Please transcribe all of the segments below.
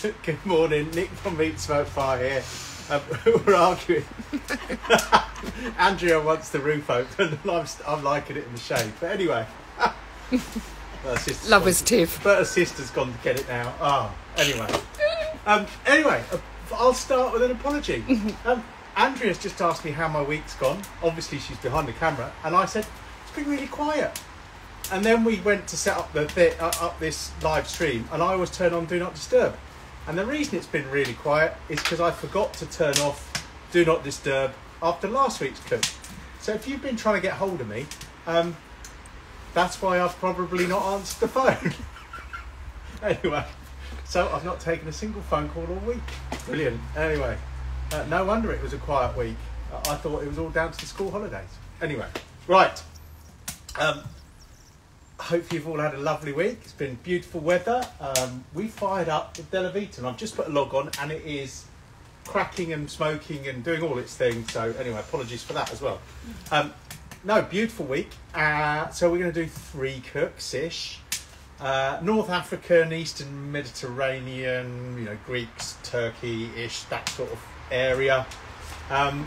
Good morning, Nick from Meat Smoke Fire here. We're arguing. Andrea wants the roof open and I'm liking it in the shade. But anyway. Love is Tiff. But her sister's gone to get it now. Anyway, I'll start with an apology. Andrea's just asked me how my week's gone. Obviously she's behind the camera. And I said, it's been really quiet. And then we went to set up up this live stream, and I always turn on Do Not Disturb. And the reason it's been really quiet is because I forgot to turn off Do Not Disturb after last week's cook. So if you've been trying to get hold of me, that's why I've probably not answered the phone. Anyway, so I've not taken a single phone call all week. Brilliant. Anyway, no wonder it was a quiet week. I thought it was all down to the school holidays. Anyway, right. Hope you've all had a lovely week. It's been beautiful weather. We fired up the DeliVita and I've just put a log on and it is cracking and smoking and doing all its thing. So anyway, apologies for that as well. No, beautiful week. So we're going to do 3 cooks-ish. North African, Eastern Mediterranean, Greeks, Turkey-ish, that sort of area.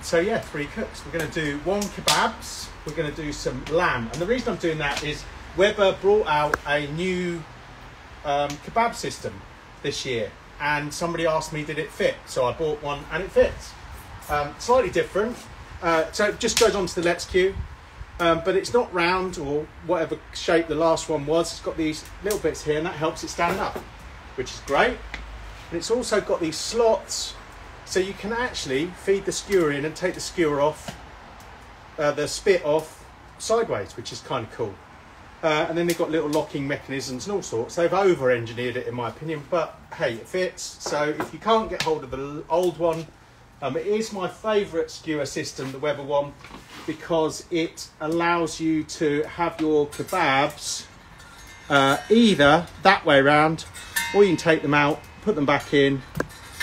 So yeah, 3 cooks. We're going to do 1 kebabs. We're going to do some lamb. And the reason I'm doing that is Weber brought out a new kebab system this year, and somebody asked me did it fit, so I bought one and it fits. Slightly different, so it just goes onto the Let's Queue, but it's not round or whatever shape the last one was. It's got these little bits here and that helps it stand up, which is great. And it's also got these slots so you can actually feed the skewer in and take the skewer off, the spit off sideways, which is kind of cool. And then they've got little locking mechanisms and all sorts. They've over-engineered it in my opinion, but hey, it fits. So if you can't get hold of the old one, it is my favourite skewer system, the Weber one, because it allows you to have your kebabs either that way around, or you can take them out, put them back in,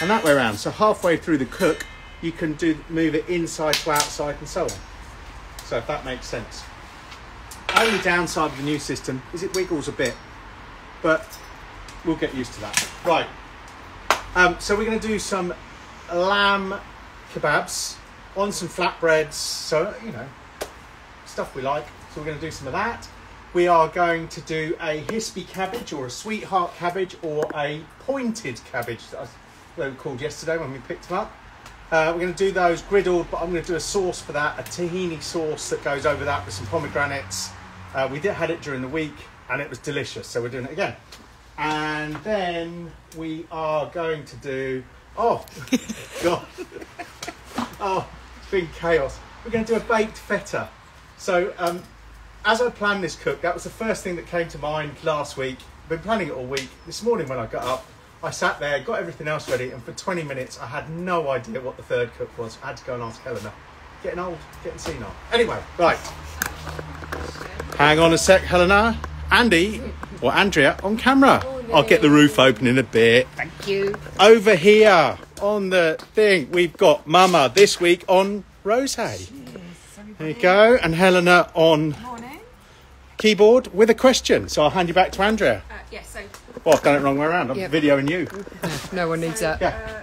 and that way around. So halfway through the cook, you can move it inside to outside and so on. So if that makes sense. Only downside of the new system is it wiggles a bit, but we'll get used to that. Right, so we're going to do some lamb kebabs on some flatbreads, so stuff we like. So we're going to do some of that. We are going to do a hispi cabbage or a sweetheart cabbage or a pointed cabbage that they were called yesterday when we picked them up. We're going to do those griddled, but I'm going to do a sauce for that, a tahini sauce that goes over that with some pomegranates. We had it during the week and it was delicious, so we're doing it again. And then we are going to do, oh God, oh, it's been chaos. We're going to do a baked feta. So as I planned this cook, that was the first thing that came to mind last week. I've been planning it all week. This morning when I got up, I sat there, got everything else ready, and for 20 minutes I had no idea what the third cook was. I had to go and ask Helena. Getting old, getting senile. Anyway, right. Hang on a sec, Helena. Andy, or Andrea, on camera. I'll get the roof open in a bit. Thank you. Over here on the thing, we've got Mama this week on rosé. There you go. And Helena on keyboard with a question. So I'll hand you back to Andrea. Yes, so... Well, I've done it the wrong way around. I'm videoing you. No one needs that. Yeah.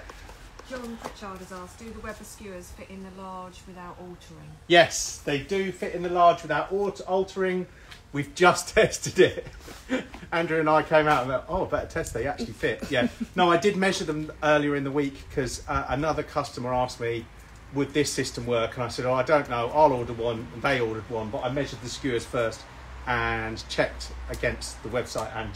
John Pritchard has asked, do the Weber skewers fit in the large without altering? Yes, they do fit in the large without altering. We've just tested it. Andrew and I came out and went, oh, better test, they actually fit. Yeah. No, I did measure them earlier in the week because another customer asked me, would this system work? And I said, oh, I don't know. I'll order one. And they ordered one, but I measured the skewers first and checked against the website, and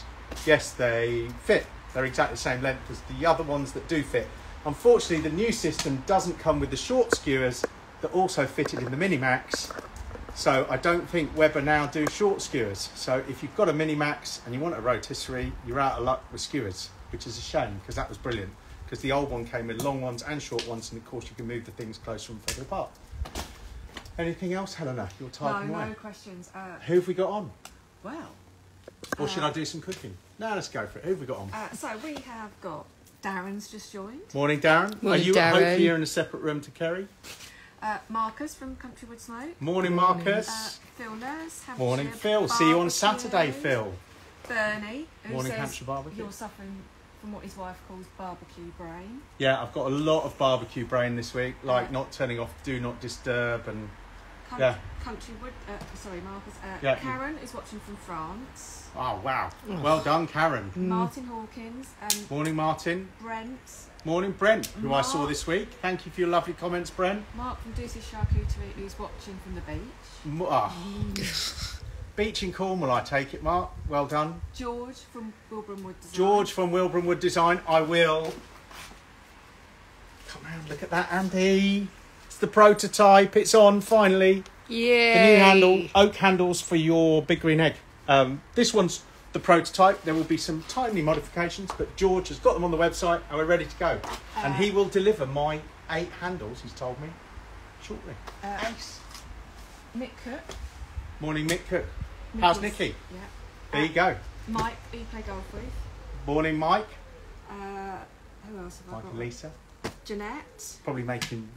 yes, they fit. They're exactly the same length as the other ones that do fit. Unfortunately, the new system doesn't come with the short skewers that also fitted in the Minimax. So I don't think Weber now do short skewers. So if you've got a Minimax and you want a rotisserie, you're out of luck with skewers, which is a shame because that was brilliant. Because the old one came with long ones and short ones, and of course you can move the things closer and further apart. Anything else, Helena? You're typing away. No questions. Who have we got on? Well... Or should I do some cooking? No, let's go for it. Who have we got on? So we have got Darren's just joined. Morning, Darren. Morning, Are you Darren. hopefully you're in a separate room to Kerry? Marcus from Countrywood Smoke. Morning, Marcus. Phil Nurse. Hampshire Morning, Phil. See you on Saturday, Phil. Bernie. Who Morning, says Hampshire Barbecue. you're suffering from what his wife calls barbecue brain. Yeah, I've got a lot of barbecue brain this week, like not turning off Do Not Disturb and... Country Wood, sorry, Marcus. Karen is watching from France. Oh, wow. Well done, Karen. Martin Hawkins. Morning, Martin. Brent. Morning, Brent, who I saw this week. Thank you for your lovely comments, Brent. Mark from Deuce's Charcuterie, who's watching from the beach. Beach in Cornwall, I take it, Mark. Well done. George from Wilburn Wood Design. George from Wilburn Wood Design. I will... Come around, look at that, Andy. It's the prototype. It's on, finally. Yeah. The new oak handles for your big green egg. This one's the prototype. There will be some tiny modifications, but George has got them on the website and we're ready to go. And he will deliver my 8 handles, he's told me, shortly. Ace. Mick Cook. Morning, Mick Cook. How's Nikki? Yeah. There you go. Mike, who you play golf with. Morning, Mike. Who else have I Mike got? and Lisa. Jeanette. Probably making...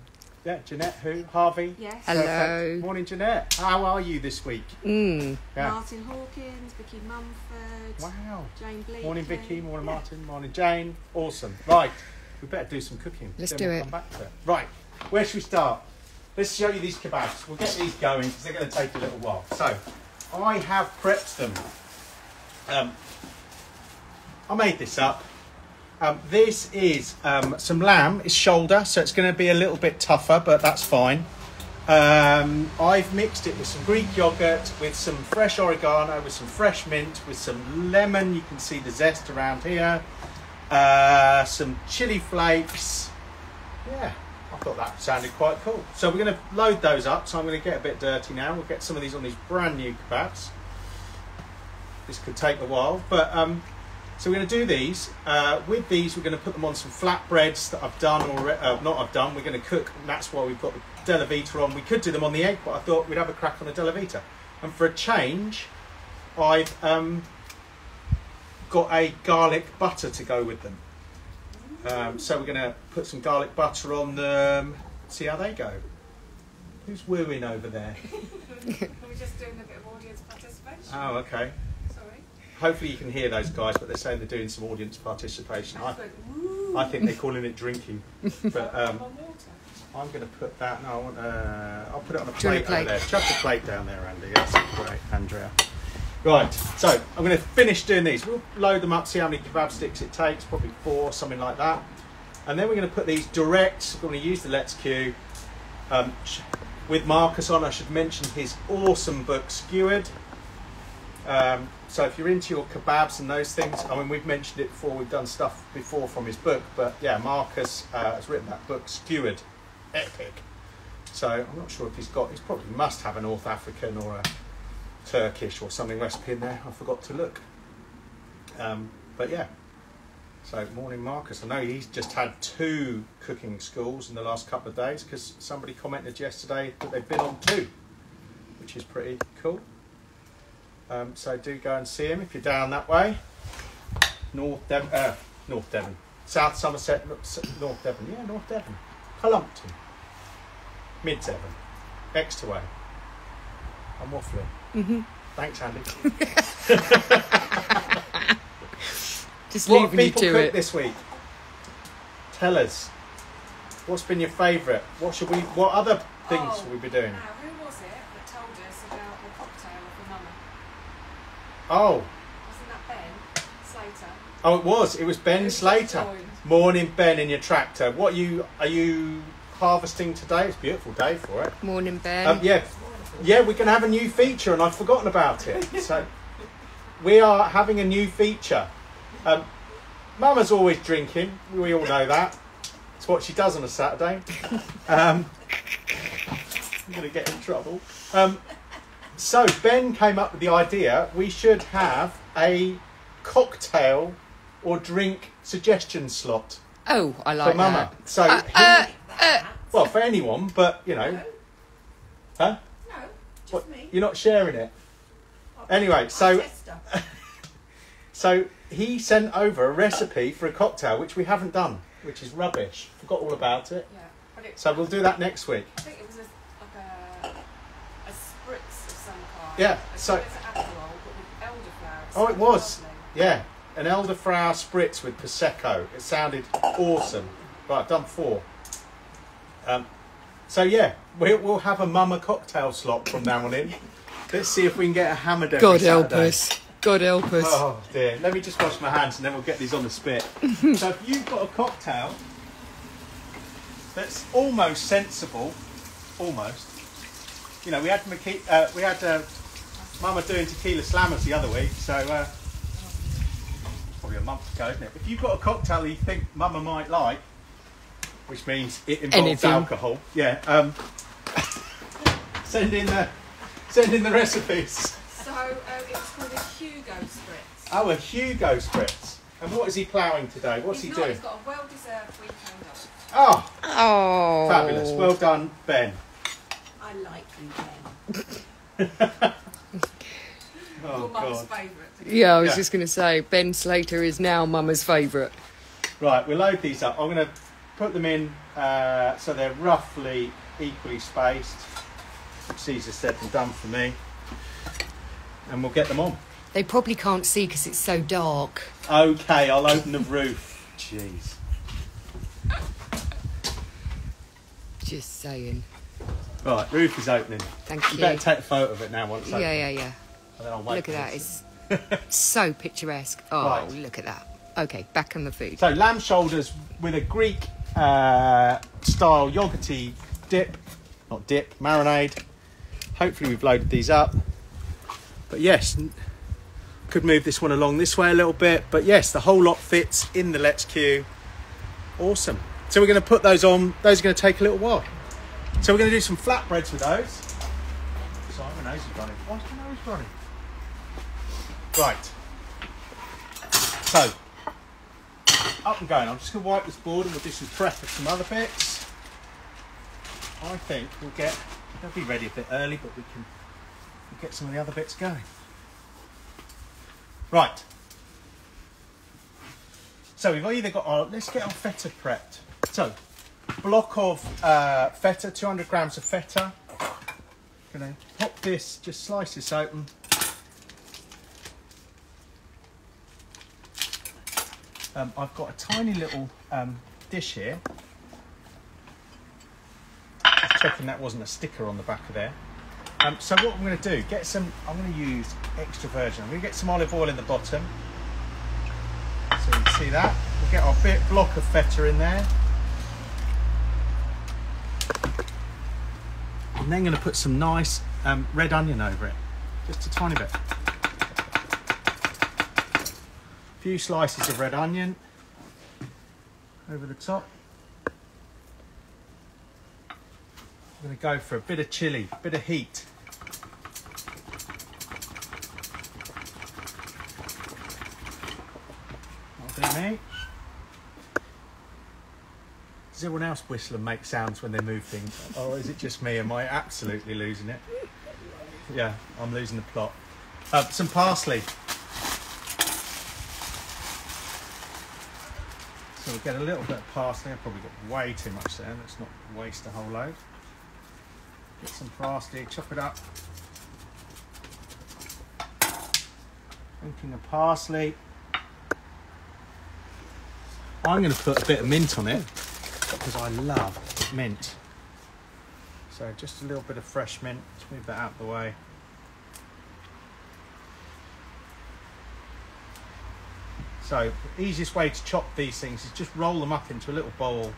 Yeah, Jeanette, who? Harvey? Yes. Hello. Perfect. Morning, Jeanette. How are you this week? Mm. Yeah. Martin Hawkins, Vicky Mumford. Wow. Jane Bleakley. Morning, Vicky. Morning, Martin. Morning, Jane. Awesome. Right. We better do some cooking. Let's Then do we'll it. Come back to it. Right. Where should we start? Let's show you these kebabs. We'll get these going because they're going to take a little while. So, I have prepped them. I made this up. This is some lamb. It's shoulder, so it's going to be a little bit tougher, but that's fine. I've mixed it with some Greek yogurt, with some fresh oregano, with some fresh mint, with some lemon. You can see the zest around here. Some chili flakes. Yeah, I thought that sounded quite cool. So we're going to load those up. So I'm going to get a bit dirty now. We'll get some of these on these brand new kebabs. This could take a while, but so we're going to do these. With these, we're going to put them on some flatbreads that I've done already. We're going to cook, and that's why we've got the DeliVita on. We could do them on the egg, but I thought we'd have a crack on the DeliVita. And for a change, I've got a garlic butter to go with them. So we're going to put some garlic butter on them. See how they go. Who's wooing over there? We're just doing a bit of audience participation. Oh, okay. Hopefully you can hear those guys, but they're saying they're doing some audience participation. I think they're calling it drinking. But I'm going to put that. No, I want. I'll put it on a plate over there. Chuck the plate down there, Andy. That's great, Andrea. Right. So I'm going to finish doing these. We'll load them up. See how many kebab sticks it takes. Probably 4, something like that. And then we're going to put these direct. We're going to use the Let's Q with Marcus on. I should mention his awesome book, Skewered. So if you're into your kebabs and those things, I mean, we've mentioned it before, we've done stuff before from his book, but yeah, Marcus has written that book, Skewered. Epic. So I'm not sure if he's probably must have a North African or a Turkish or something recipe in there. I forgot to look. But yeah. So morning, Marcus. I know he's just had 2 cooking schools in the last couple of days because somebody commented yesterday that they've been on 2, which is pretty cool. So do go and see him if you're down that way. North Devon. South Somerset, North Devon. Yeah, North Devon. Columpton. Mid Devon. Exeter way. I'm waffling. Mm-hmm. Thanks, Andy. Just what leaving you people to cook it. this week? Tell us. What's been your favourite? What other things will we be doing? Now, who was it that told us about the cocktail of the mama? Oh. Wasn't that Ben Slater? Oh, it was. It was Ben Who's Slater. just joined. Morning, Ben, in your tractor. Are you harvesting today? It's a beautiful day for it. Morning, Ben. Yeah, we're going to have a new feature, and I've forgotten about it. So we are having a new feature. Mama's always drinking. We all know that. It's what she does on a Saturday. I'm going to get in trouble. So Ben came up with the idea we should have a cocktail or drink suggestion slot Oh, I like for Mama. that. So well, for anyone, but you know. Huh? No, just What, me. you're not sharing it. Anyway, so he sent over a recipe for a cocktail which we haven't done, which is rubbish. Forgot all about it. Yeah, but So we'll do that next week. I think it was like a spritz of some kind. Yeah, As so- good as Aperol, but with elderflower. Oh, it was. Lovely. Yeah. an elderflower spritz with prosecco. It sounded awesome. Right, I've done 4. So yeah, we'll have a mama cocktail slot from now on in. Let's see if we can get a hammered every God help Saturday. us. God help us. Oh dear. Let me just wash my hands and then we'll get these on the spit. So if you've got a cocktail that's almost sensible, almost. You know, we had Mama doing tequila slammers the other week, so probably a month ago, isn't it? If you've got a cocktail you think Mama might like, which means it involves anything. Alcohol, yeah. Send in the recipes. So it's called a Hugo Spritz. Oh, a Hugo Spritz. And what is he ploughing today? What's he doing? He's got a well-deserved weekend off. Oh, Oh. fabulous. Well done, Ben. I like you, Ben. Oh, Your mum's God. favourite. Yeah, I was Yeah. just going to say, Ben Slater is now Mama's favourite. Right, we'll load these up. I'm going to put them in so they're roughly equally spaced. It's easier said than done for me. And we'll get them on. They probably can't see because it's so dark. Okay, I'll open the roof. Jeez. Just saying. Right, roof is opening. Thank You you. better take a photo of it now once it's open. Yeah. And then I'll wait Look for at that. this. It's so picturesque. Oh, Right. look at that. Okay, back on the food. So lamb shoulders with a Greek style yogurty marinade. Hopefully we've loaded these up. But yes, could move this one along this way a little bit. But yes, the whole lot fits in the Let's Queue. Awesome. So we're going to put those on. Those are going to take a little while. So we're going to do some flatbreads with those. Sorry, my nose is running. Why's my nose running? Right. So, up and going. I'm just going to wipe this board and we'll do some prep of some other bits. I think they'll be ready a bit early, but we'll get some of the other bits going. Right. So we've either got let's get our feta prepped. So, block of feta, 200 grams of feta. Gonna pop this, just slice this open. I've got a tiny little dish here. Just checking that wasn't a sticker on the back of there. So what I'm going to do, I'm going to use extra virgin. I'm going to get some olive oil in the bottom. So you can see that. We'll get our block of feta in there. And then going to put some nice red onion over it. Just a tiny bit. A few slices of red onion over the top. I'm going to go for a bit of chilli, a bit of heat. That'll do me. Does everyone else whistle and make sounds when they move things? Or is it just me? Am I absolutely losing it? Yeah, I'm losing the plot. Some parsley. So we'll get a little bit of parsley. I've probably got way too much there. Let's not waste a whole load. Get some parsley, chop it up. Thinking of parsley. I'm going to put a bit of mint on it because I love mint. So just a little bit of fresh mint. Let's move that out of the way. So the easiest way to chop these things is just roll them up into a little bowl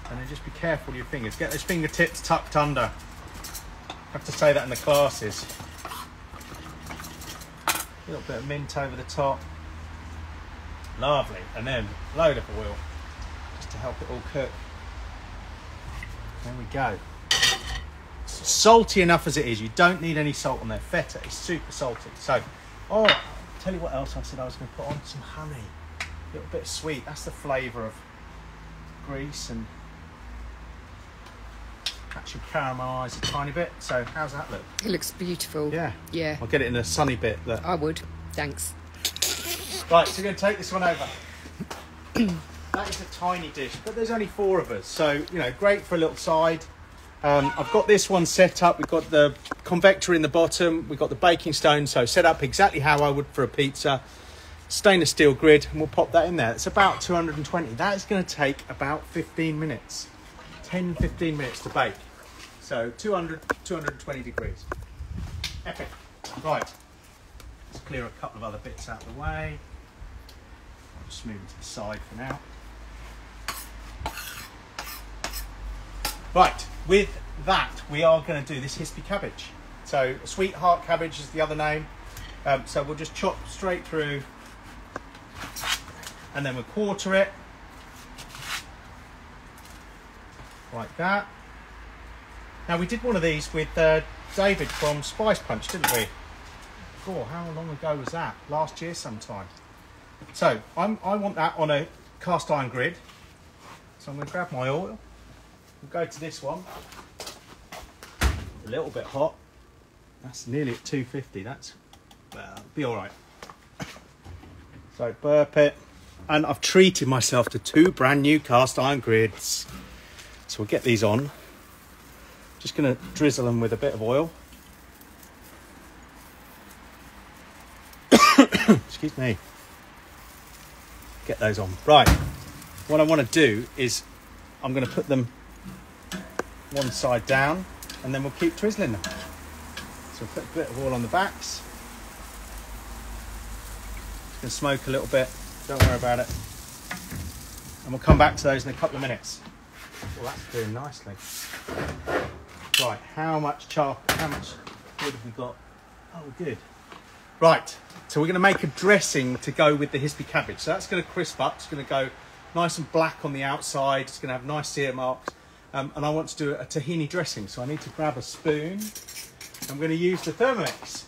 and then just be careful with your fingers. Get those fingertips tucked under. I have to say that in the classes. A little bit of mint over the top. Lovely. And then a load of oil just to help it all cook. There we go. It's salty enough as it is. You don't need any salt on there. Feta is super salty. So, all right. Tell you what else I said I was going to put on some honey. A little bit of sweet. That's the flavour of grease and actually caramelise a tiny bit. So how's that look? It looks beautiful. Yeah. Yeah. I'll get it in the sunny bit. Look. I would. Thanks. Right, so we're going to take this one over. That is a tiny dish, but there's only 4 of us. So, you know, great for a little side. I've got this one set up. We've got the convector in the bottom. We've got the baking stone. So set up exactly how I would for a pizza. stainless steel grid, and we'll pop that in there. It's about 220. That is going to take about 15 minutes, 10-15 minutes to bake. So 220 degrees. Epic. Right, let's clear a couple of other bits out of the way. I'll just move it to the side for now. Right, with that we are going to do this hispi cabbage. So sweetheart cabbage is the other name. So we'll just chop straight through, and then we'll quarter it like that. Now we did one of these with David from Spice Punch, didn't we? Oh, how long ago was that? Last year sometime. So I want that on a cast iron grid. So I'm going to grab my oil. We'll go to this one. A little bit hot. That's nearly at 250. That's be all right. So burp it, and I've treated myself to 2 brand new cast iron grids. So we'll get these on. Just going to drizzle them with a bit of oil. Excuse me. Get those on. Right. What I want to do is I'm going to put them one side down, and then we'll keep twizzling them. So we'll put a bit of oil on the backs. It's going to smoke a little bit. Don't worry about it. And we'll come back to those in a couple of minutes. Well, that's doing nicely. Right, how much wood have we got? Oh, good. Right, so we're going to make a dressing to go with the hispi cabbage. So that's going to crisp up. It's going to go nice and black on the outside. It's going to have nice sear marks. And I want to do a tahini dressing. So I need to grab a spoon. I'm going to use the Thermomix.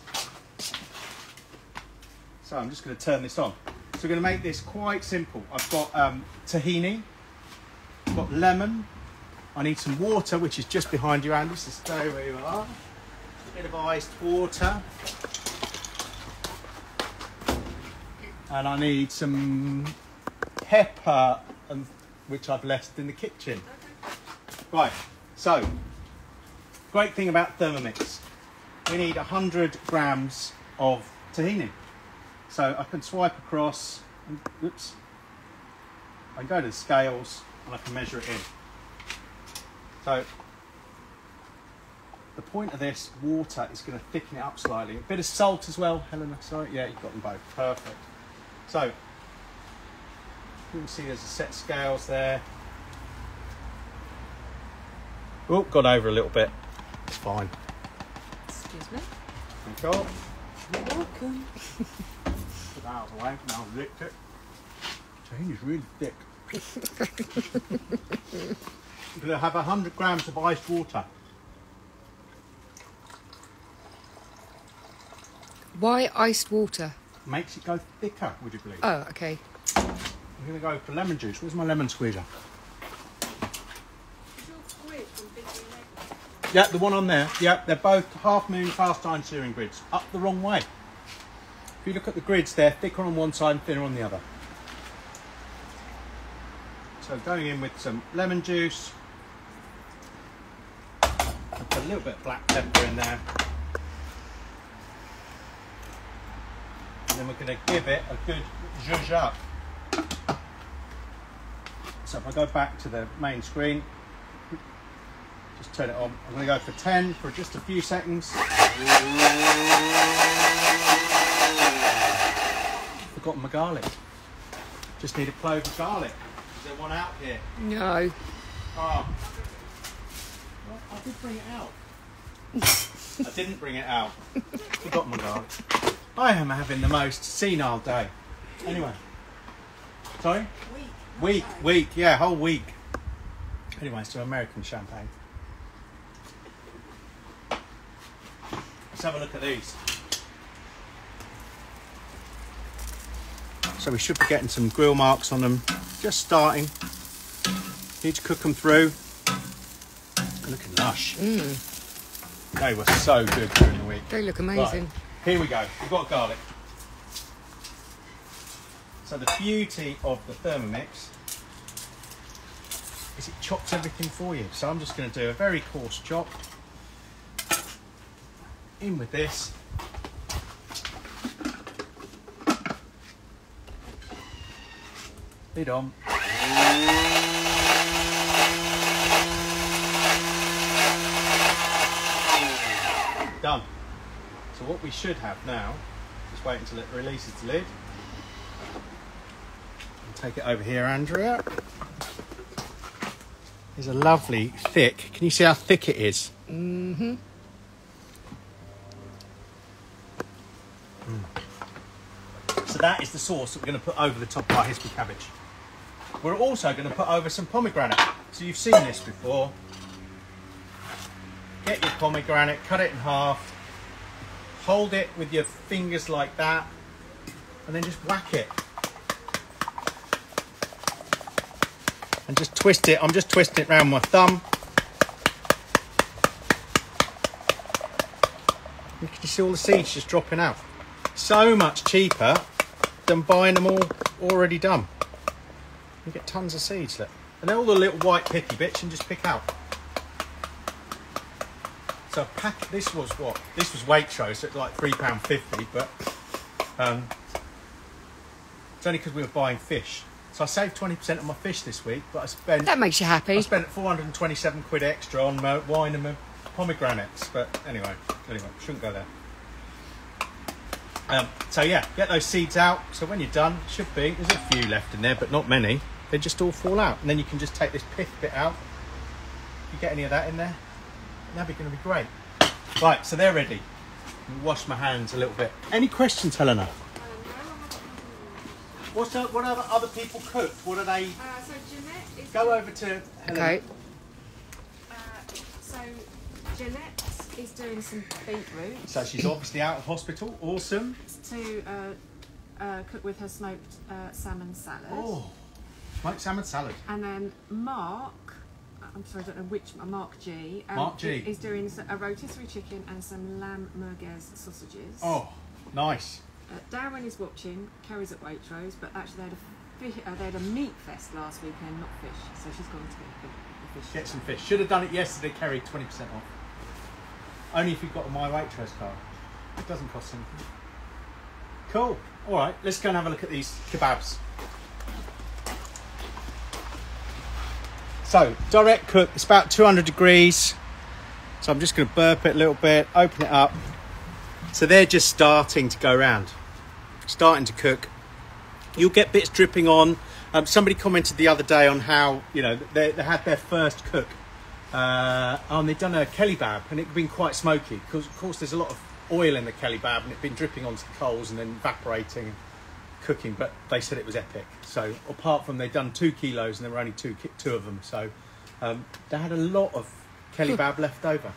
So I'm just going to turn this on. So we're going to make this quite simple. I've got tahini. I've got lemon. I need some water, which is just behind you, Andy, so stay where you are. A bit of iced water. And I need some pepper, which I've left in the kitchen. Right, so, great thing about Thermomix. We need 100 grams of tahini. So I can swipe across, and, oops, I can go to the scales and I can measure it in. So the point of this water is going to thicken it up slightly. A bit of salt as well, Helena, sorry. Yeah, you've got them both, perfect. So you can see there's a set of scales there. Oh, got over a little bit. It's fine. Excuse me. Thank you. You're welcome. Put that out of the way, now I've licked it. Tahini's really thick. You're going to have 100 grams of iced water. Why iced water? Makes it go thicker, would you believe? Oh, okay. I'm going to go for lemon juice. Where's my lemon squeezer? Yeah, the one on there. Yeah, they're both half moon cast iron searing grids. Up the wrong way. If you look at the grids, they're thicker on one side and thinner on the other. So going in with some lemon juice. I'll put a little bit of black pepper in there. And then we're going to give it a good zhuzh up. So if I go back to the main screen, just turn it on. I'm going to go for 10 for just a few seconds. Forgotten my garlic. Just need a clove of garlic. Is there one out here? No. Oh. Well, I did bring it out. I didn't bring it out. Forgotten my garlic. I am having the most senile day. Anyway. Sorry? Week. Yeah, whole week. Anyway, it's to American champagne. Let's have a look at these. So we should be getting some grill marks on them. Just starting. Need to cook them through. Looking lush. They were so good during the week. They look amazing. Right, here we go. We've got garlic. So the beauty of the Thermomix is it chops everything for you. So I'm just going to do a very coarse chop. In with this. Lid on. Done. So what we should have now, just wait until it releases the lid. And take it over here, Andrea. It's a lovely thick. Can you see how thick it is? Mm-hmm. So that is the sauce that we're going to put over the top of our hispi cabbage. We're also going to put over some pomegranate. So you've seen this before. Get your pomegranate, cut it in half, hold it with your fingers like that, and then just whack it. And just twist it. I'm just twisting it around my thumb. You can see all the seeds just dropping out. So much cheaper than buying them all already done. You get tons of seeds, look. And then all the little white picky bits you can just pick out. So this was what? This was Waitrose, so it's like £3.50, but it's only because we were buying fish. So I saved 20% on my fish this week, but I spent... That makes you happy. I spent 427 quid extra on my wine and my pomegranates, but anyway, shouldn't go there. So yeah, get those seeds out. So when you're done, there's a few left in there, but not many. They just all fall out. And then you can just take this pith bit out. If you get any of that in there, that'd be going to be great. Right, so they're ready. Wash my hands a little bit. Any questions, Helena? What other people cook? What are they? So Jeanette is... Go over to Helena. Okay. So Jeanette is doing some beetroot. So she's obviously out of hospital. Awesome. To cook with her smoked salmon salad. Oh, smoked salmon salad. And then Mark, I'm sorry, I don't know which, Mark G. Mark G. is doing a rotisserie chicken and some lamb merguez sausages. Oh, nice. Darren is watching, Kerry's at Waitrose, but actually they had a meat fest last weekend, not fish, so she's gone to get the fish. Get some fish. Should have done it yesterday, Kerry, 20% off. Only if you've got a My Waitrose card. It doesn't cost anything. Cool. All right, let's go and have a look at these kebabs. So, direct cook, it's about 200 degrees. So I'm just going to burp it a little bit, open it up. So they're just starting to go round, starting to cook. You'll get bits dripping on. Somebody commented the other day on how, they had their first cook. And they'd done a kebab and it'd been quite smoky. Because, of course, there's a lot of oil in the kebab and it'd been dripping onto the coals and then evaporating and cooking. But they said it was epic. So apart from they'd done 2 kilos and there were only two of them. So they had a lot of kebab left over.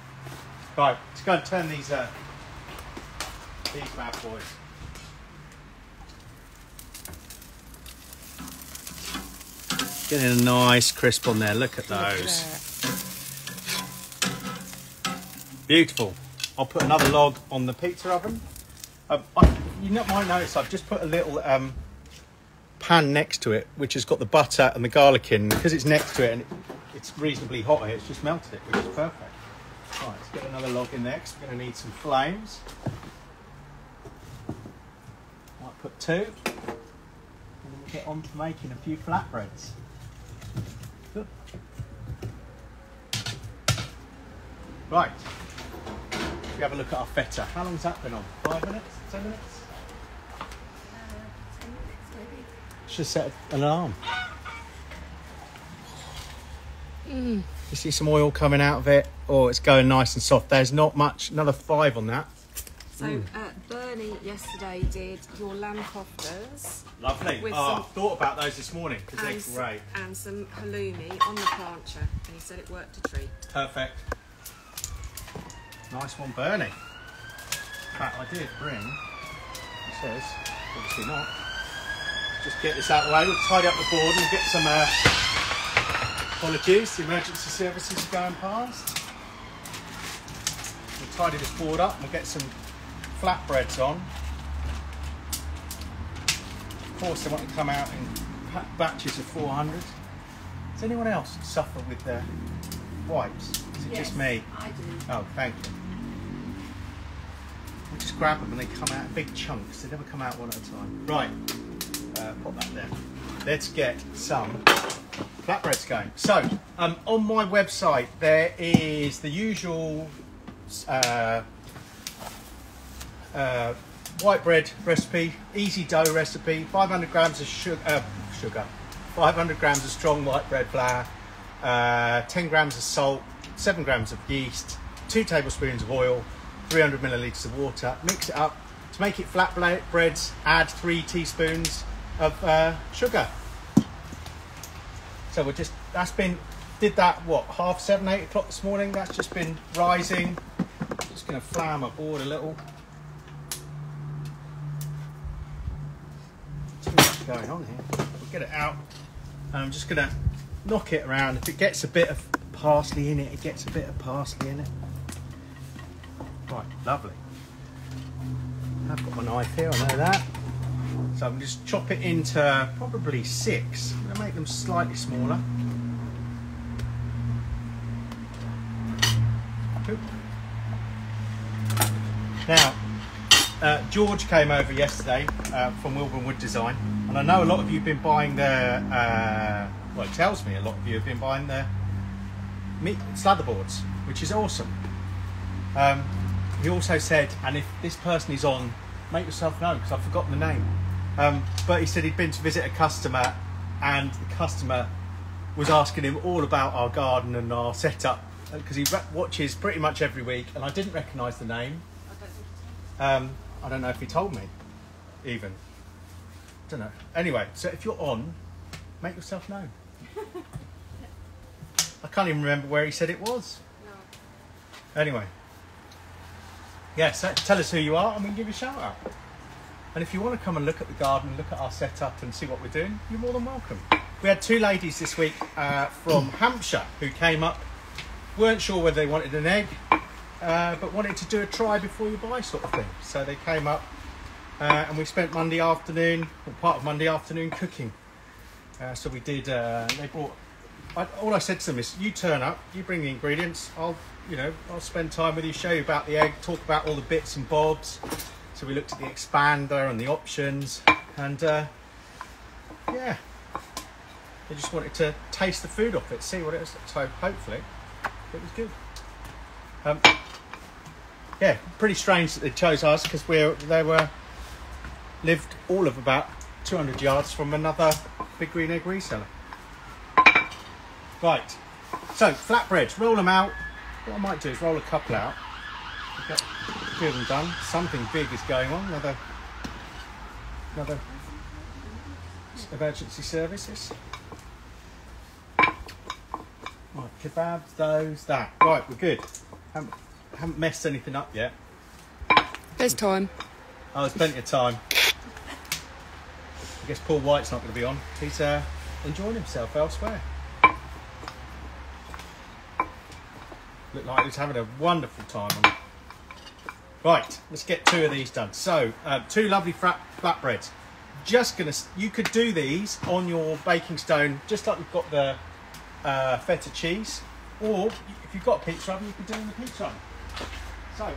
Right, let's go and turn these bad boys. Getting a nice crisp on there. Look at those. Beautiful. I'll put another log on the pizza oven. You might notice I've just put a little pan next to it, which has got the butter and the garlic in. Because it's next to it and it's reasonably hot here, it's just melted it, which is perfect. Right, let's get another log in there because we're going to need some flames. Might put 2. And then we'll get on to making a few flatbreads. Good. Right. We have a look at our feta. How long's that been on? 5 minutes? 10 minutes? 10 minutes maybe. Should set an alarm. You see some oil coming out of it. Oh, it's going nice and soft. There's not much. Another 5 on that. So Bernie yesterday did your lamb koftas. Lovely. I thought about those this morning because they're great. And some halloumi on the plancha, and he said it worked a treat. Perfect. Nice one, Bernie. In fact, I did bring, he says, obviously not. Just get this out of the way. We'll tidy up the board and we'll get some, apologies, the emergency services are going past. We'll tidy this board up and we'll get some flatbreads on. Of course, they want to come out in batches of 400. Does anyone else suffer with their wipes? Is it just me? I do. Oh, thank you. We'll just grab them and they come out in big chunks. They never come out one at a time. Right, pop that there. let's get some flatbreads going. So, on my website there is the usual white bread recipe, easy dough recipe, 500 grams of sugar, 500 grams of strong white bread flour, 10 grams of salt, 7 grams of yeast, 2 tablespoons of oil, 300 millilitres of water. Mix it up. To make it flatbreads, add 3 teaspoons of sugar. So did that what, 6:30, 8 o'clock this morning. That's just been rising. Just going to flour my board a little. Too much going on here. We'll get it out. I'm just going to knock it around. If it gets a bit of parsley in it, it gets a bit of parsley in it. Right, lovely. I've got my knife here, I know that. So I'm just chop it into probably 6. I'm going to make them slightly smaller. Now, George came over yesterday from Wilburn Wood Design, and I know a lot of you have been buying their, well, it tells me a lot of you have been buying their meat slather boards, which is awesome. He also said, and if this person is on, make yourself known, because I've forgotten the name. But he said he'd been to visit a customer, and the customer was asking him all about our garden and our setup, because he watches pretty much every week, and I didn't recognise the name. I don't know if he told me, even. I don't know. Anyway, so if you're on, make yourself known. I can't even remember where he said it was. No. Anyway. Yeah, so tell us who you are and we can give you a shout out. And if you want to come and look at the garden, look at our setup and see what we're doing, you're more than welcome. We had 2 ladies this week from Hampshire who came up, weren't sure whether they wanted an egg, but wanted to do a try before you buy sort of thing. So they came up and we spent Monday afternoon, or part of Monday afternoon, cooking. So we did, they brought, all I said to them is, you turn up, you bring the ingredients, I'll spend time with you, show you about the egg, talk about all the bits and bobs. So we looked at the expander and the options, and yeah, they just wanted to taste the food off it, see what it is. So hopefully it was good. Yeah, pretty strange that they chose us, because lived all of about 200 yards from another big green egg reseller. Right, so flatbreads, roll them out. What I might do is roll a couple out. We've got a few of them done. Something big is going on. Another emergency services. Right, kebabs, those, that. Right, we're good. Haven't messed anything up yet. There's time. Oh, there's plenty of time. I guess Paul White's not going to be on. He's enjoying himself elsewhere. Looked like he was having a wonderful time on it. Right, let's get 2 of these done. So, 2 lovely flatbreads. You could do these on your baking stone, just like we've got the feta cheese, or if you've got a pizza oven, you could do it in the pizza oven. So, I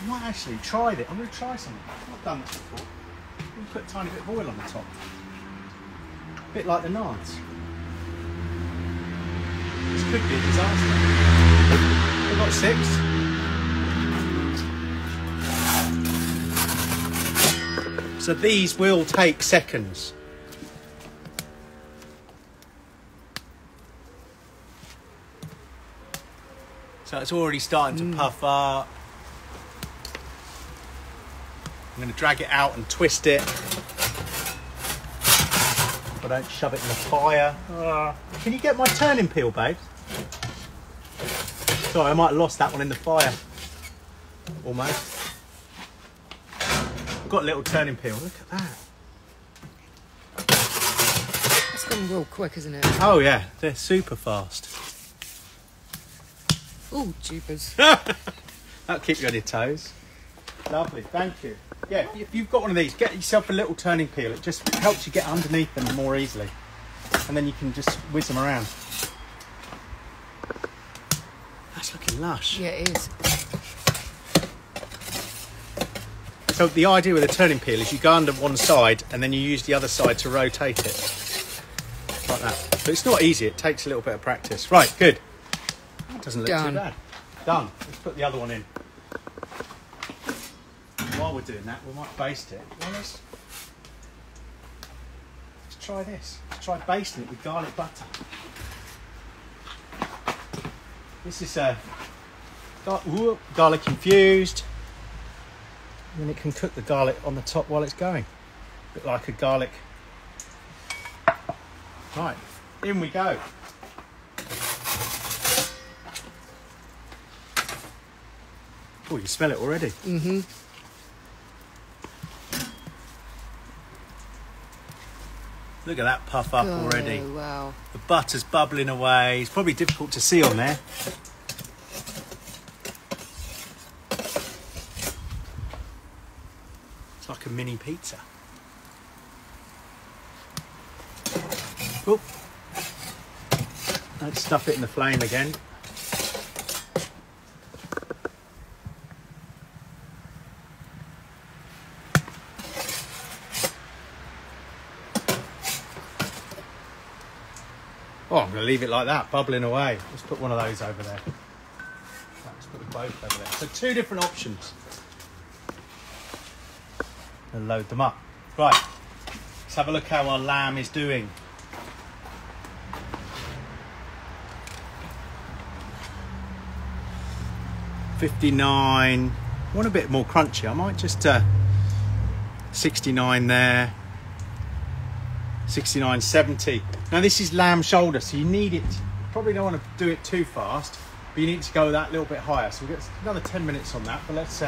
might actually try it. I'm going to try something. I've not done this before. I'm going to put a tiny bit of oil on the top. A bit like the naans. This could be a disaster. We've got 6. So these will take seconds. So it's already starting to puff up. I'm going to drag it out and twist it. But don't shove it in the fire. Can you get my turning peel, babe? Sorry, I might have lost that one in the fire. Almost. Got a little turning peel. Look at that. That's gone real quick, isn't it? Oh yeah, they're super fast. Oh, jeepers. That'll keep you on your toes. Lovely, thank you. Yeah, if you've got one of these, get yourself a little turning peel. It just helps you get underneath them more easily. And then you can just whiz them around. That's looking lush. Yeah, it is. So the idea with a turning peel is you go under one side and then you use the other side to rotate it. Like that. But it's not easy, it takes a little bit of practice. Right, good. That doesn't look too bad. Done. Let's put the other one in. While we're doing that, we might baste it. Well, let's try this. Let's try basting it with garlic butter. This is garlic infused. And then it can cook the garlic on the top while it's going. A bit like a garlic. Right, in we go. Oh, you smell it already. Mm-hmm. Look at that puff up already. Oh, wow. The butter's bubbling away. It's probably difficult to see on there. It's like a mini pizza. Oop. Let's stuff it in the flame again. Oh, I'm going to leave it like that, bubbling away. Let's put one of those over there. Let's put them both over there. So 2 different options. And load them up. Right, let's have a look how our lamb is doing. $59. I want a bit more crunchy. I might just 69 there. 69.70. Now this is lamb shoulder, so you need it. You probably don't want to do it too fast, but you need to go that little bit higher. So we've got another 10 minutes on that. But let's.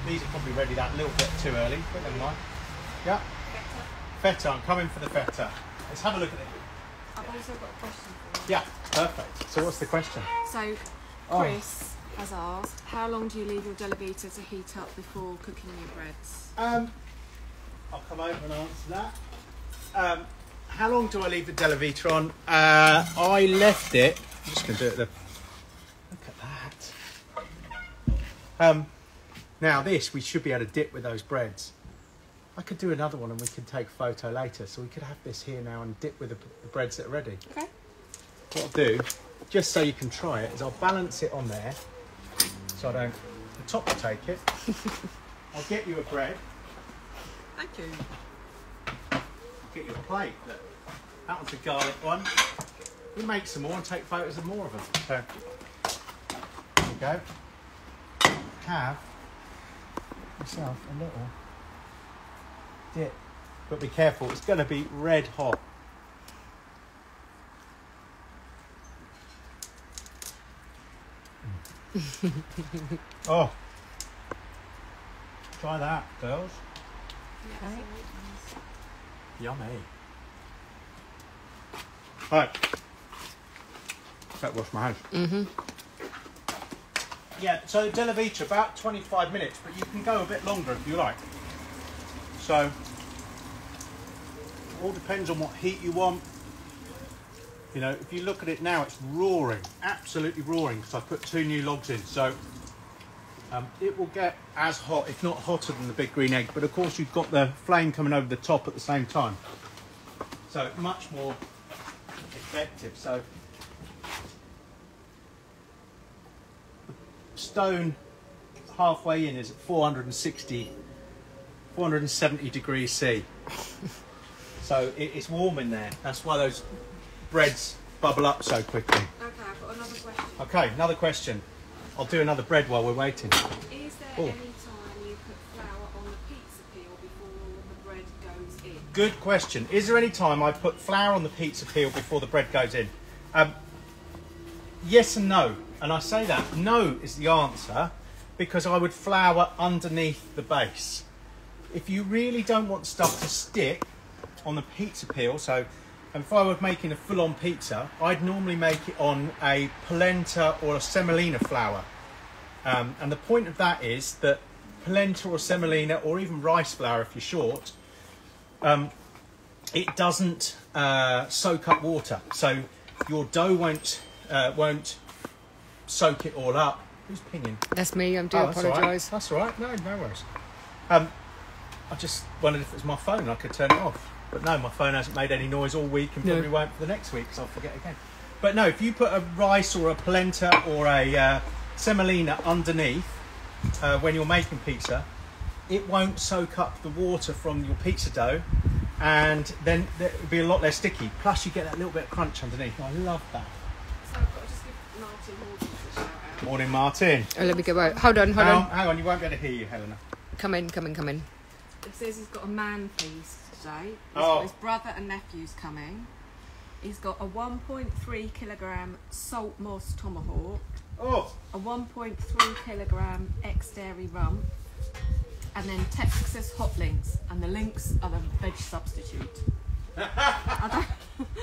These are probably ready that little bit too early, but never mind. Yeah. Feta. I'm coming for the feta. Let's have a look at it. I've also got a question for you. Yeah. Perfect. So what's the question? So Chris has asked, how long do you leave your DeliVita to heat up before cooking your breads? I'll come over and answer that. How long do I leave the DeliVita on? I left it. I'm just going to do it. Look at that. Now this, we should be able to dip with those breads. I could do another one and we can take a photo later. So we could have this here now and dip with the breads that are ready. Okay. What I'll do, just so you can try it, is I'll balance it on there. So I don't, the top will take it. I'll get you a bread. Thank you. Get you a plate. Look, that one's a garlic one. We'll make some more and take photos of more of them. So, there you go. Have yourself a little dip. But be careful, it's going to be red hot. Oh, try that, girls. Yeah. Yummy. Right. Better wash my hands. Mm-hmm. Yeah, so DeliVita, about 25 minutes, but you can go a bit longer if you like. So, it all depends on what heat you want. You know, if you look at it now, it's roaring, absolutely roaring, because I put 2 new logs in. So, it will get as hot, if not hotter than the big green egg, but of course you've got the flame coming over the top at the same time. So, much more effective. So, stone halfway in is at 470 degrees C. So it's warm in there. That's why those breads bubble up so quickly. Okay, I've got another question. Okay, another question. I'll do another bread while we're waiting. Is there any time you put flour on the pizza peel before the bread goes in? Good question. Is there any time I put flour on the pizza peel before the bread goes in? Yes and no. And I say that no is the answer because I would flour underneath the base. If you really don't want stuff to stick on the pizza peel, so if I were making a full-on pizza, I'd normally make it on a polenta or a semolina flour. And the point of that is that polenta or semolina or even rice flour if you're short, it doesn't soak up water. So your dough won't soak it all up. Who's pinging? That's me. I do Oh, that's all right. apologise. That's all right. No worries. I just wondered if it was my phone, I could turn it off. But no, my phone hasn't made any noise all week and probably won't for the next week, because I'll forget again. But no, if you put a rice or a polenta or a semolina underneath when you're making pizza, it won't soak up the water from your pizza dough, and then it'll be a lot less sticky. Plus you get that little bit of crunch underneath. I love that. So I've got to just give Martin Hawkins a shout out. Morning, Martin. Oh, let me go out. Hold on. Hang on, you won't be able to hear you, Helena. Come in. It says he's got a man feast today. He's Oh. got his brother and nephews coming. He's got a 1.3 kilogram salt moss tomahawk, Oh, a 1.3 kilogram ex-dairy rump, and then Texas hot links. And the links are the veg substitute.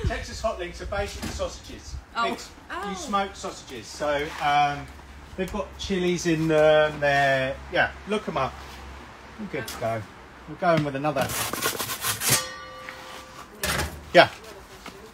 Texas hot links are basically sausages. Oh. Pigs. Oh. You smoke sausages. So they've got chilies in them. Yeah, look them up. We're good to go. We're going with another. Yeah.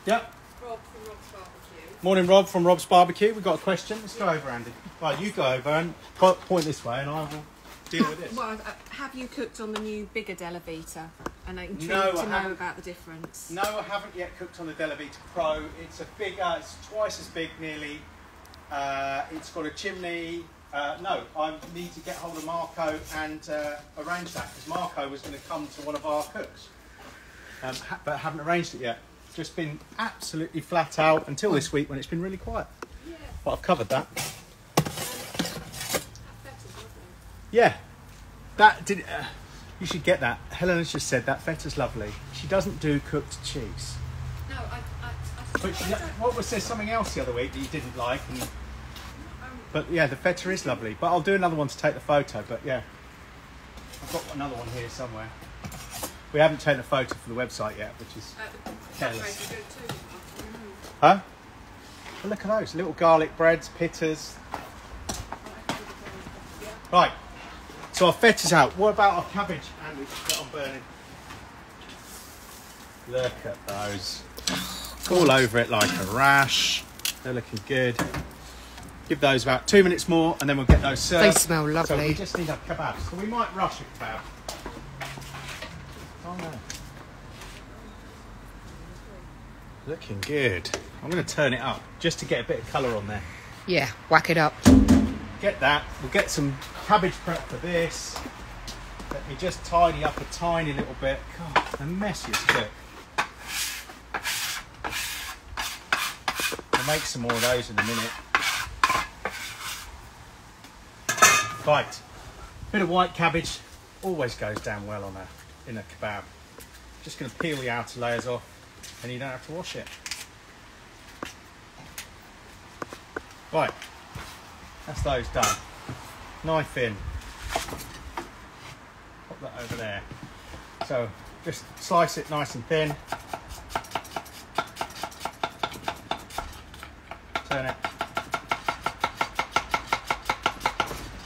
Yep. Rob from Rob's Barbecue. Morning, Rob from Rob's Barbecue. We've got a question. Let's go over, Andy. Right, you go over and point this way, and I will deal with this. Well, have you cooked on the new bigger DeliVita? And I'm intrigued No, I to know haven't. about the difference. No, I haven't yet cooked on the DeliVita Pro. It's a bigger, it's twice as big nearly. It's got a chimney. No, I need to get hold of Marco and arrange that, because Marco was going to come to one of our cooks. But haven't arranged it yet. Just been absolutely flat out until this week when it's been really quiet. Yeah. But I've covered that. Yeah. That did. You should get that. Helena's just said that feta's lovely. She doesn't do cooked cheese. No, But what was there something else the other week that you didn't like? But yeah, the feta is lovely. But I'll do another one to take the photo. But yeah, I've got another one here somewhere. We haven't taken a photo for the website yet, which is careless. Huh? Well, look at those little garlic breads, pittas. Right. So our feta's out. What about our cabbage, Andy, that I'm burning? Look at those. All over it like a rash. They're looking good. Give those about 2 minutes more and then we'll get those served. They smell lovely. So we just need our kebabs. So we might rush a kebab. Oh no. Looking good. I'm going to turn it up just to get a bit of colour on there. Yeah, whack it up. Get that. We'll get some cabbage prep for this. Let me just tidy up a tiny little bit. God, the messiest bit. We'll make some more of those in a minute. Right. Bit of white cabbage always goes down well on in a kebab. Just going to peel the outer layers off and you don't have to wash it. Right. That's those done. Knife in. Pop that over there. So just slice it nice and thin. Turn it.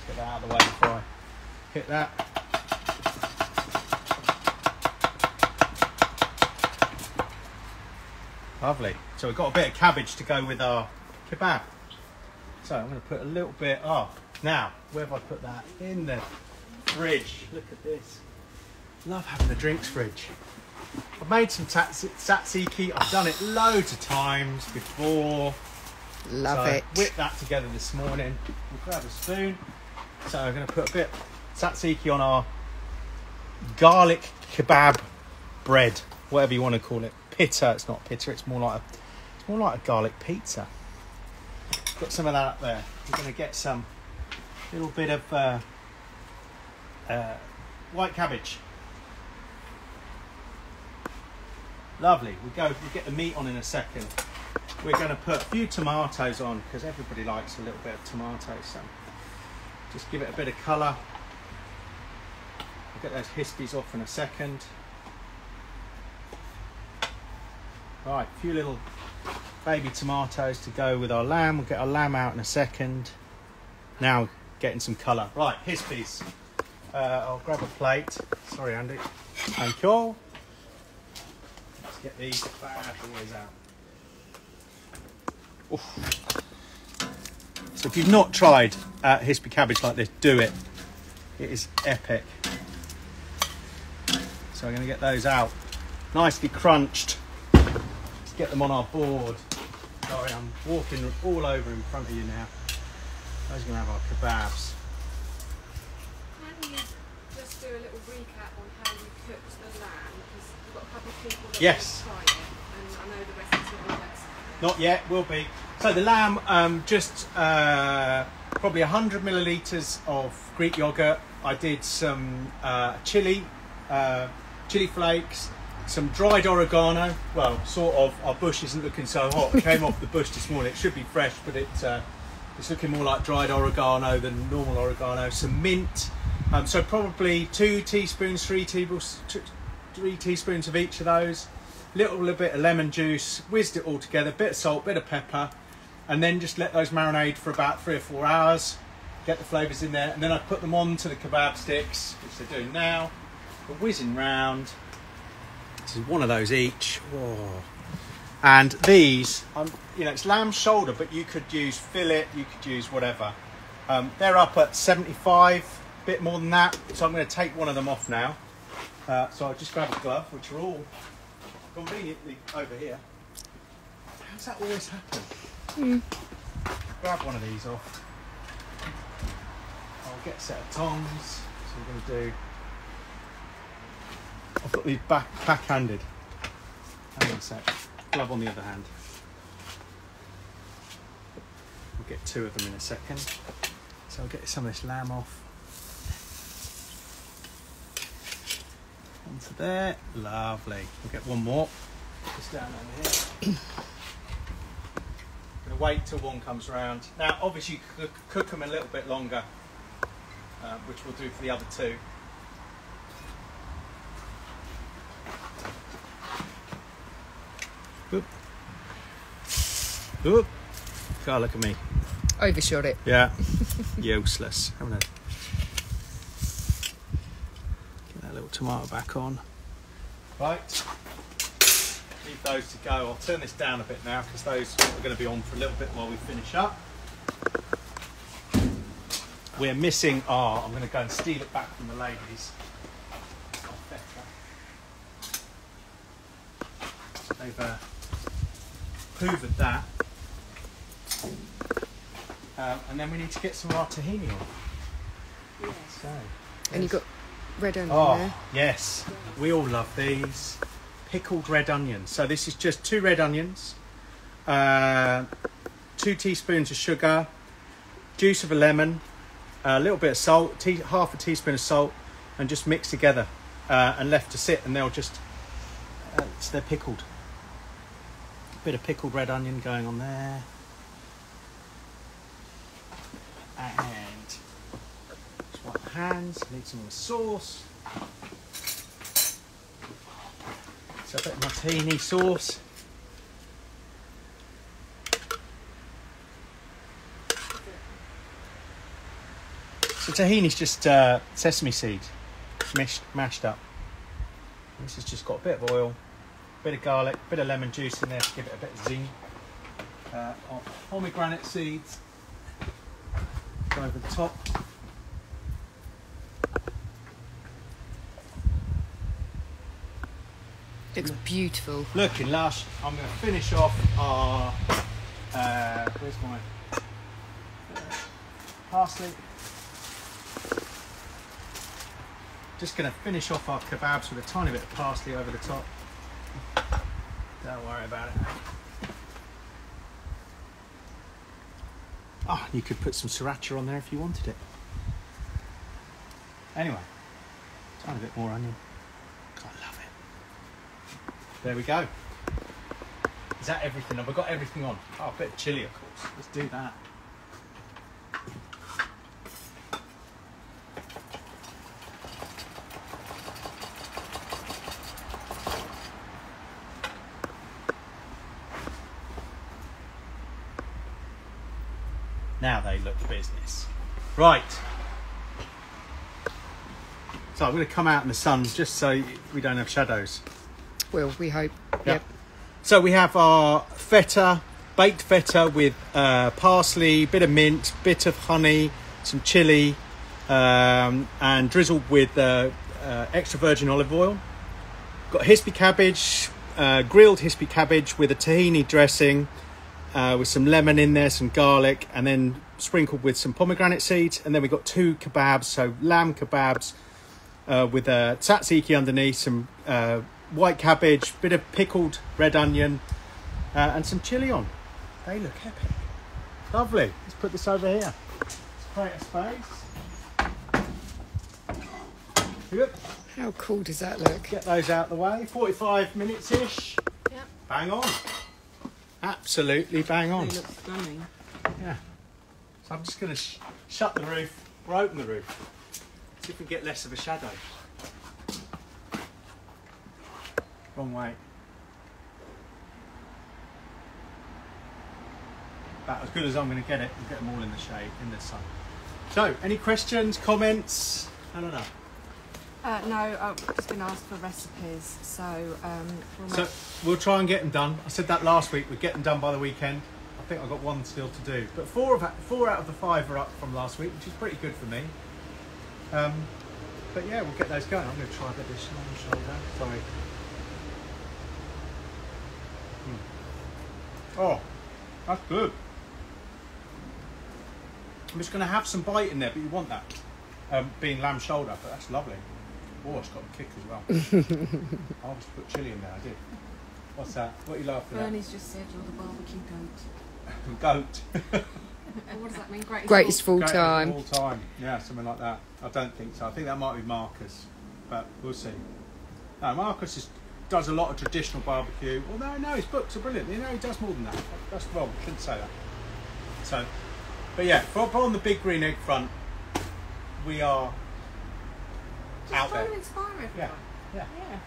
Get that out of the way before I hit that. Lovely. So we've got a bit of cabbage to go with our kebab. So I'm going to put a little bit off. Now, where have I put that? In the fridge. Look at this. Love having the drinks fridge. I've made some tzatziki. I've done it loads of times before. Love it. Whipped that together this morning. We'll grab a spoon. So I'm going to put a bit of tzatziki on our garlic kebab bread, whatever you want to call it. Pitta. It's not pitta. It's more like a garlic pizza. Got some of that up there. We're going to get some little bit of white cabbage. Lovely. We'll get the meat on in a second. We're going to put a few tomatoes on because everybody likes a little bit of tomatoes. So just give it a bit of colour. We'll get those hispies off in a second. Right, a few little baby tomatoes to go with our lamb. We'll get our lamb out in a second. Now getting some colour. Right, hispies. I'll grab a plate. Sorry, Andy. Thank you. Let's get these bad boys out. Oof. So if you've not tried hispi cabbage like this, do it. It is epic. So I'm going to get those out. Nicely crunched. Let's get them on our board. Sorry, I'm walking all over in front of you now. Those are going to have our kebabs. Can you just do a little recap on how you cooked the lamb? Because we've got a couple of people that Yes. want to try it, and I know the recipe's not complex. Not yet, will be. So the lamb, just probably 100 millilitres of Greek yogurt. I did some chili flakes, some dried oregano. Well, sort of. Our bush isn't looking so hot. It came off the bush this morning. It should be fresh, but it's looking more like dried oregano than normal oregano. Some mint. So probably 2 teaspoons, 3 teaspoons of each of those. Little bit of lemon juice, whizzed it all together, bit of salt, bit of pepper, and then just let those marinate for about 3 or 4 hours, get the flavours in there, and then I put them onto the kebab sticks, which they're doing now. They're whizzing round. This is one of those each. Whoa. And these, it's lamb shoulder, but you could use fillet, you could use whatever. They're up at 75, a bit more than that, so I'm going to take one of them off now. So I'll just grab a glove, which are all conveniently over here. How does that always happen? Grab one of these off. I'll get a set of tongs. So we're going to do. I've got these back-handed. Hang on a sec. Glove on the other hand. We'll get 2 of them in a second. So I'll get some of this lamb off. Onto there, lovely. We'll get one more, just down over here. Gonna wait till one comes round. Now, obviously, you could cook them a little bit longer, which we'll do for the other 2. Oop. Oop. God, look at me. Overshot it. Yeah, useless. Having a little tomato back on. Right, leave those to go. I'll turn this down a bit now because those are going to be on for a little bit while we finish up. We're missing I'm going to go and steal it back from the ladies. They've hoovered that. And then we need to get some of our tahini on. Yes. So, And you got red onion oh, there. yes. We all love these. Pickled red onions. So this is just 2 red onions, 2 teaspoons of sugar, juice of a lemon, a little bit of salt, half a teaspoon of salt, and just mixed together and left to sit, and they'll just, they're pickled. A bit of pickled red onion going on there. And just wipe the hands, need some of the sauce. So a bit of tahini sauce. So tahini's just sesame seed, mashed up. This has just got a bit of oil, a bit of garlic, a bit of lemon juice in there to give it a bit of zing. Pomegranate seeds. Go over the top. Looks beautiful. Looking lush. I'm going to finish off our. Where's my parsley? Just going to finish off our kebabs with a tiny bit of parsley over the top. Don't worry about it. Oh, you could put some sriracha on there if you wanted it. Anyway, tiny bit more onion. God, I love it. There we go. Is that everything? Have I got everything on? Oh, a bit of chilli, of course. Let's do that. Now they look business. Right. So I'm going to come out in the sun just so we don't have shadows. Well, we hope. Yep. So we have our feta, baked feta with parsley, bit of mint, bit of honey, some chilli, and drizzled with extra virgin olive oil. Got hispi cabbage, grilled hispi cabbage with a tahini dressing, with some lemon in there, some garlic, and then sprinkled with some pomegranate seeds. And then we got 2 kebabs, so lamb kebabs with a tzatziki underneath, some white cabbage, bit of pickled red onion, and some chilli on. They look epic. Lovely. Let's put this over here. Let's create a space. Yep. How cool does that look? Get those out the way. 45 minutes-ish. Yep. Bang on. Absolutely bang on. They look stunning. Yeah. So I'm just going to shut the roof or open the roof. See if we get less of a shadow. Wrong way. About as good as I'm going to get it. We'll get them all in the shade, in the sun. So, any questions, comments? I don't know. No, I've just been asked for recipes, so we'll try and get them done. I said that last week. We'd get them done by the weekend. I think I've got 1 still to do. But 4 out of the 5 are up from last week, which is pretty good for me. But yeah, we'll get those going. I'm going to try a bit of this lamb shoulder. Sorry. Oh, that's good. I'm just going to have some bite in there, but you want that. Being lamb shoulder, but that's lovely. Oh, it's got a kick as well. I always put chilli in there, I did. What's that? What are you laughing at? Bernie's just said you're the barbecue goat. Goat. What does that mean? Greatest full time. All time. Yeah, something like that. I don't think so. I think that might be Marcus, but we'll see. No, Marcus does a lot of traditional barbecue. Although, no, his books are brilliant. You know, he does more than that. That's wrong. I shouldn't say that. So, but yeah, on the big green egg front, we are out there. Just trying to inspire everyone.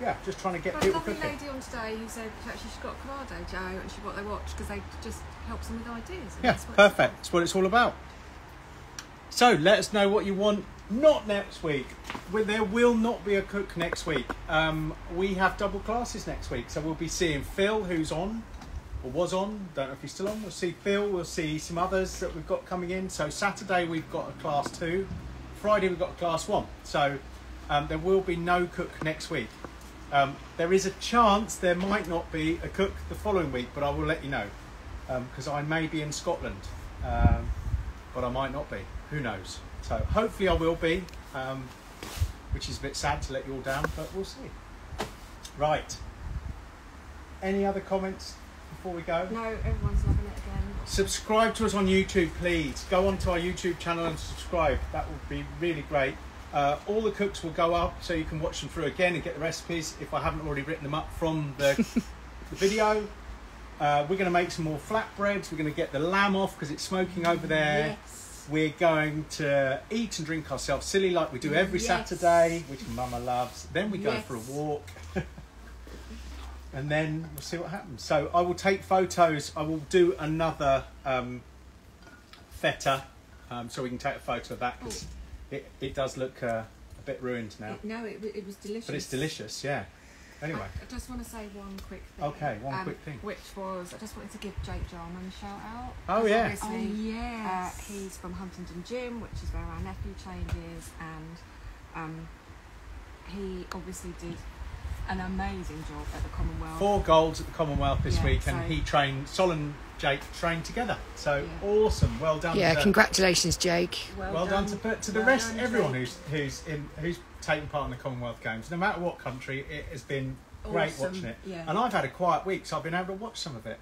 Yeah, just trying to get Got a people lovely cooking. lady on today who said actually she's got Kebab Joe and she what they watch because they just helps them with ideas. And Yeah, that's what perfect. That's what it's all about. So let us know what you want. Not next week. There will not be a cook next week. We have double classes next week, so we'll be seeing Phil, who's on or was on. Don't know if he's still on. We'll see Phil. We'll see some others that we've got coming in. So Saturday we've got a class 2. Friday we've got a class 1. So there will be no cook next week. There is a chance there might not be a cook the following week, but I will let you know because I may be in Scotland, but I might not be. Who knows? So hopefully I will be, which is a bit sad to let you all down, but we'll see. Right. Any other comments before we go? No, everyone's loving it again. Subscribe to us on YouTube, please. Go onto our YouTube channel and subscribe. That would be really great. All the cooks will go up so you can watch them through again and get the recipes if I haven't already written them up from the video. We're going to make some more flatbreads. We're going to get the lamb off because it's smoking over there. Yes. We're going to eat and drink ourselves silly like we do every Saturday, which Mama loves. Then we go for a walk. And then we'll see what happens. So I will take photos. I will do another feta so we can take a photo of that because it does look a bit ruined now. It was delicious. But it's delicious, yeah. Anyway. I just want to say one quick thing. Okay, one quick thing. Which was, I just wanted to give Jake Jarman a shout out. Oh, yeah. Obviously, he's from Huntingdon Gym, which is where our nephew changes, and he obviously did an amazing job at the Commonwealth. 4 golds at the Commonwealth this week, and so he trained, Sol and Jake trained together. So awesome, well done. Yeah, congratulations, Jake. Well done to the rest, everyone who's taken part in the Commonwealth Games. No matter what country, it has been great watching it. Yeah. And I've had a quiet week, so I've been able to watch some of it.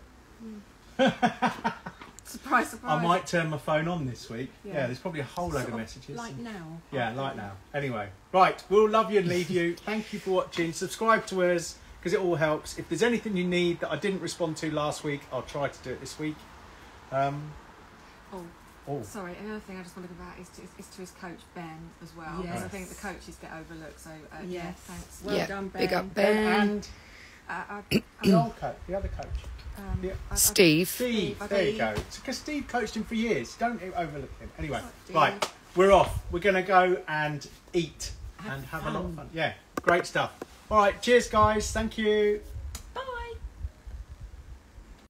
Surprise, surprise. I might turn my phone on this week. Yeah, there's probably a whole load of messages. Like now. Yeah, like now. Anyway, right, we'll love you and leave you. Thank you for watching. Subscribe to us because it all helps. If there's anything you need that I didn't respond to last week, I'll try to do it this week. Sorry, another thing I just want to give out is to his coach Ben as well. Yes. Because I think the coaches get overlooked. So thanks. Well done, Ben. Big up Ben. And the old coach, the other coach. Steve. There you go. Because Steve coached him for years. Don't overlook him. Anyway, right, we're off. We're going to go and eat and have a lot of fun. Yeah, great stuff. All right, cheers, guys. Thank you.